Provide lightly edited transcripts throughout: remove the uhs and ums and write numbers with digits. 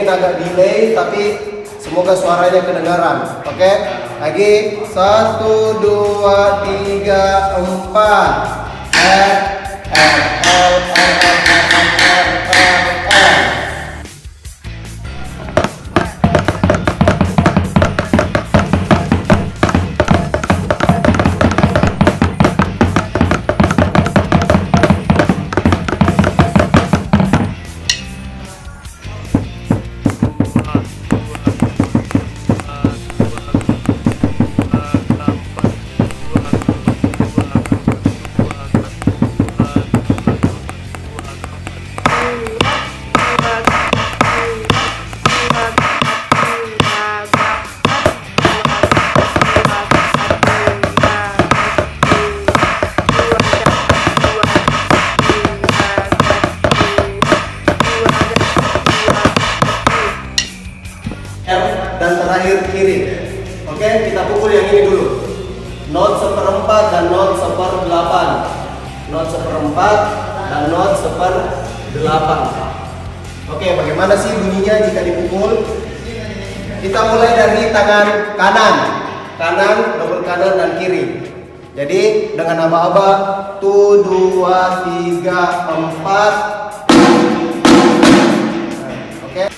mungkin agak delay, tapi semoga suaranya kedengaran. Oke, lagi 1, 2, 3, 4. Dan terakhir kiri. Oke, kita pukul yang ini dulu. Not 1/4 dan not 1/8. Not 1/4 dan not 1/8. Oke, bagaimana sih bunyinya jika dipukul? Kita mulai dari tangan kanan. Kanan, double kanan dan kiri. Jadi dengan aba-aba 1, 2, 3, 4. Oke.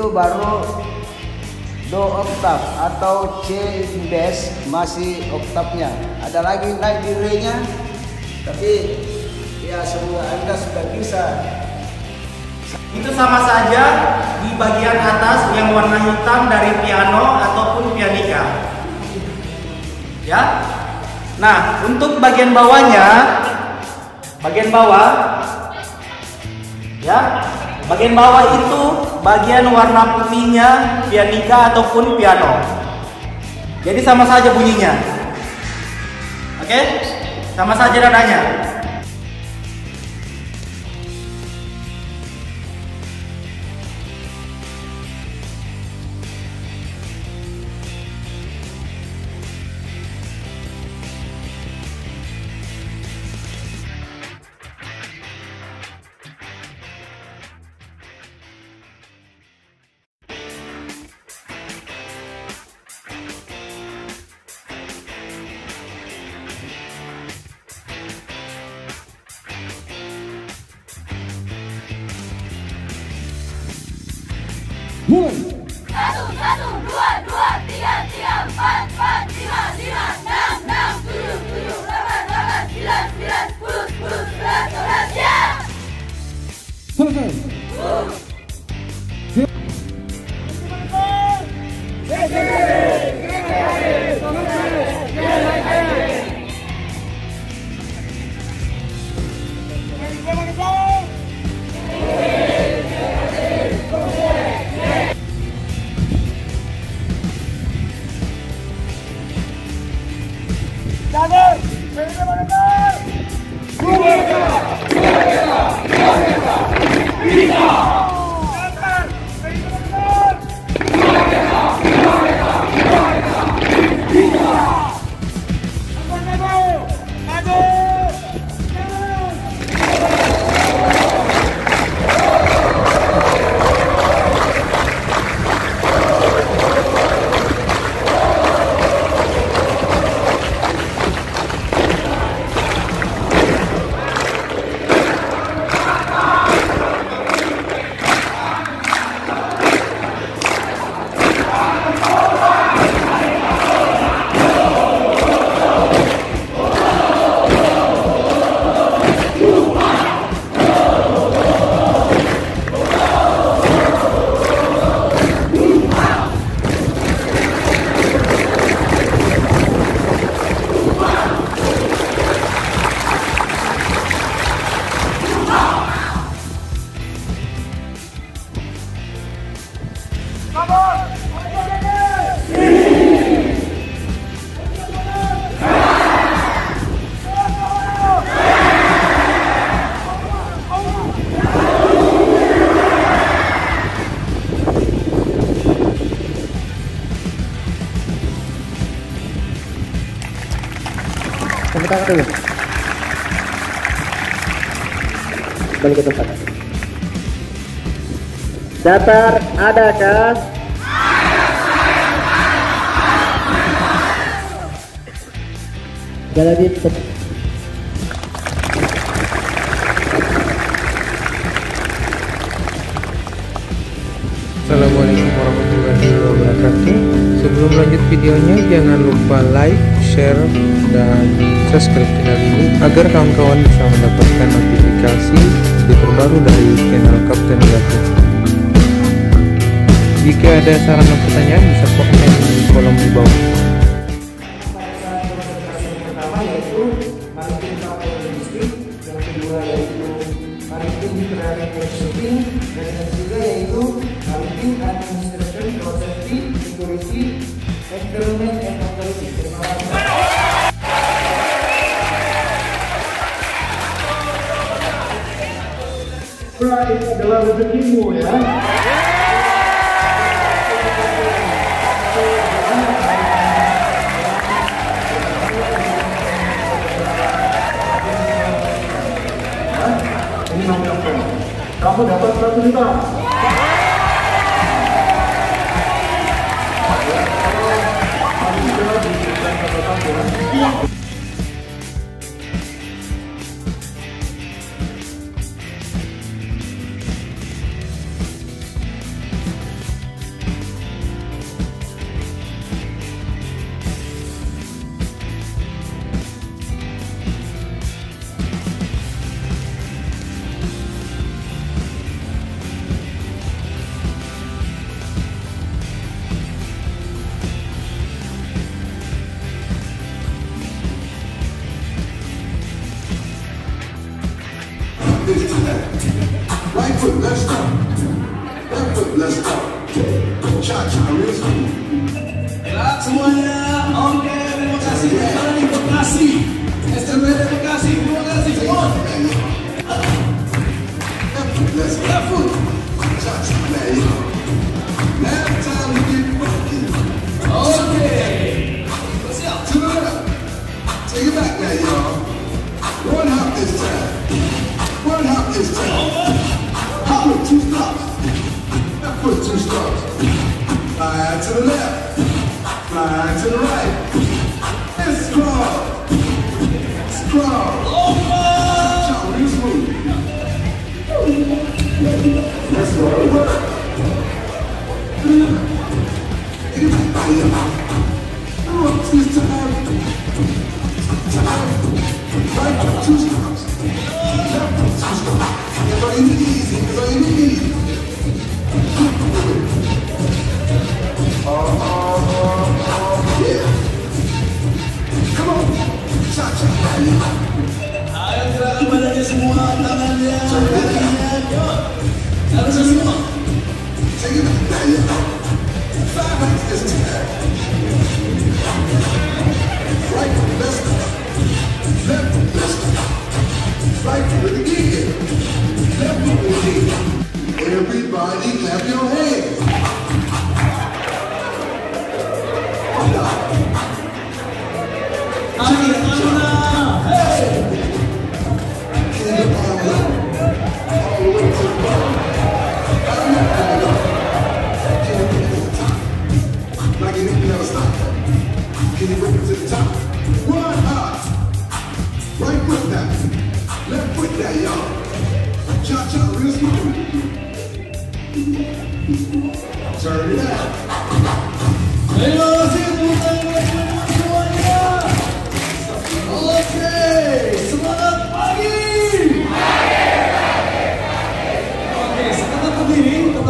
Baru do oktav atau C bass masih oktavnya. Ada lagi naik di re-nya, tapi ya semua Anda sudah bisa. Itu sama saja di bagian atas yang warna hitam dari piano ataupun pianika. Ya. Nah, untuk bagian bawahnya, bagian bawah, ya. Bagian bawah itu bagian warna putihnya pianika ataupun piano. Jadi sama saja bunyinya. Oke? Sama saja nadanya. Mulai. 1, 1, 2, 2, 3, 3, 4, 4, 5, 5, 6, 6, 7, 7, 8, 8, 9, 9, 10, 10, 11, 12, ya! Selesai. tangan dulu. Balik ke tempat. Datar, adakah? Sekali lagi. Assalamualaikum warahmatullahi wabarakatuh. Sebelum lanjut videonya, jangan lupa like, share, dan subscribe channel ini agar kawan-kawan bisa mendapatkan notifikasi video terbaru dari channel Kapten Gatot. Jika ada saran dan pertanyaan, bisa komen di kolom di bawah. Pertama yaitu maritim kapal logistik, yang kedua yaitu maritim literary shipping, dan yang ketiga yaitu maritim administration, safety, security, environment, and authority. Terima kasih. Ini adalah rezekimu ya. Ini namanya kamu dapat 100 juta. Right foot, let's go. Left foot, let's go. Cha-cha, real smooth. Baiklah semuanya, oke, terima kasih. Sekarang di Bekasi, STMPD Bekasi, terima kasih semua. Left foot, let's go. Left foot, Cha-cha, there you go. Now time to get funky. oke. Siap. To the left. Take it back now, y'all. One hop this time. One hop this time. Hop with 2 stops. Left foot, 2 stops. Slide to the left. Slide to the right. And scroll. Scroll. Cha-cha, real smooth. Let's go. Take it back now, y'all. One, this time. Right foot, 2 stops. Left foot, 2 stops. That's all you need. That's all you need. Yeah. Come on. Cha-cha. Ayo gerakan badannya semua, tangannya, kakinya, yuk. Harusnya semua. Take it back now, y'all. 5 hops this time. Right foot, let's go. Left foot, let's go. Right foot again. Left foot again. Everybody clap your hands. Ayo, mana? Hey. Can you all the way to the bottom? Can you bring it to the top? Like you never stop. Can you bring it to the top? One hop. Right foot down. Left foot down, y'all. Cha-cha, real smooth. Turn it out. Terima kasih tepuk tangan buat semuanya. Oke, semangat pagi. Oke, tetap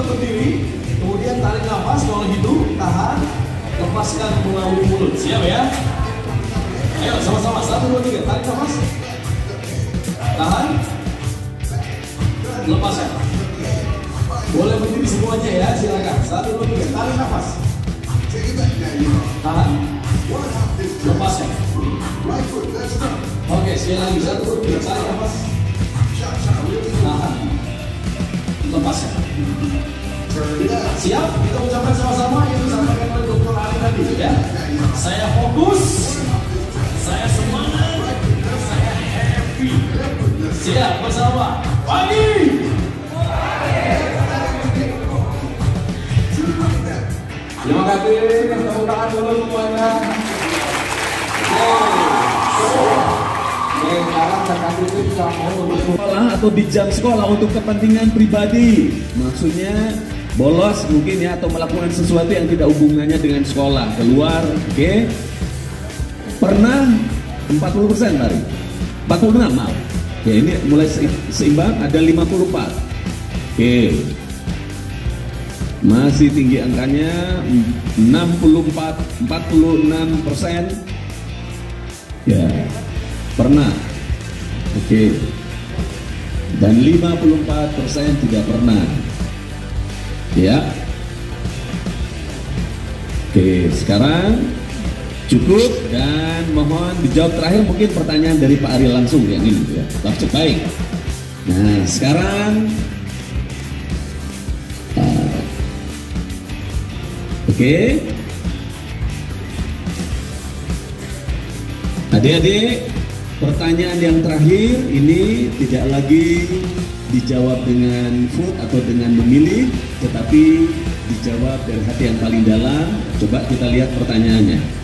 berdiri, kemudian tarik nafas melalui hidung, tahan, lepaskan melalui mulut. Siap ya? Ayo sama-sama, 1, 2, 3, tarik nafas, tahan, lepaskan. Boleh berdiri semuanya ya, silakan. 1, 2, 3, tarik nafas, Take it back now, y'all. tahan, One hop this time. lepaskan. Right foot, let's go. Oke, sekali lagi 1, 2, 3, tarik nafas, Cha-cha, real smooth. tahan, lepaskan. Turn it out. Siap? Kita ucapkan sama-sama yang disampaikan oleh Dr. Ali tadi ya. Saya fokus, saya semangat, Siap bersama pagi. Terima kasih, tepuk tangan dulu semuanya. Sekarang saya kasih tips kamu untuk sekolah atau di jam sekolah untuk kepentingan pribadi. Maksudnya bolos mungkin ya, atau melakukan sesuatu yang tidak hubungannya dengan sekolah, keluar, oke? Pernah 40% tadi, 46 maaf. Oke, ini mulai seimbang, ada 54. Oke. Masih tinggi angkanya 46%. Ya, pernah. Oke. Dan 54% tidak pernah. Ya. Oke, sekarang cukup dan mohon dijawab terakhir mungkin pertanyaan dari Pak Ari langsung yang ini ya. Baik. Nah, sekarang oke. Adik-adik, pertanyaan yang terakhir ini tidak lagi dijawab dengan vote atau dengan memilih, tetapi dijawab dari hati yang paling dalam. Coba kita lihat pertanyaannya.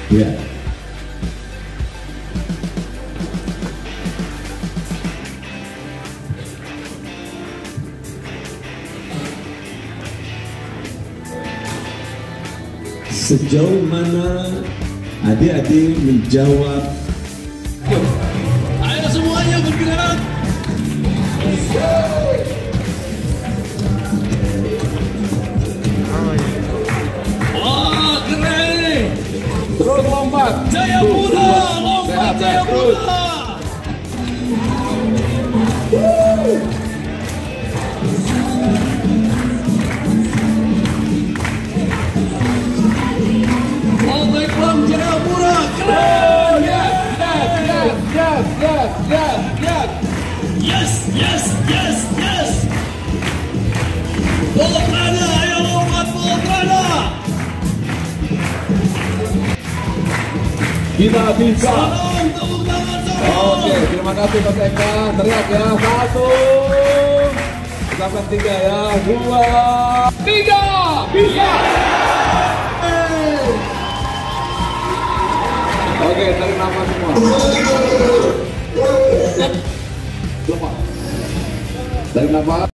Ya. Sejauh mana adik-adik menjawab? Ayo semuanya bergerak. Wah, keren. Terus lompat. Jayapura, lompat Jayapura. Yes. Bola Prada, ayo lompat bola Prada. Kita bisa. Salam, tepuk tangan salam. Oke, terima kasih Mas Eka. Teriak ya, 1, sampai 3 ya, 2, 3, bisa. Oke, tarik nafas semua. Lepas. Tarik nafas.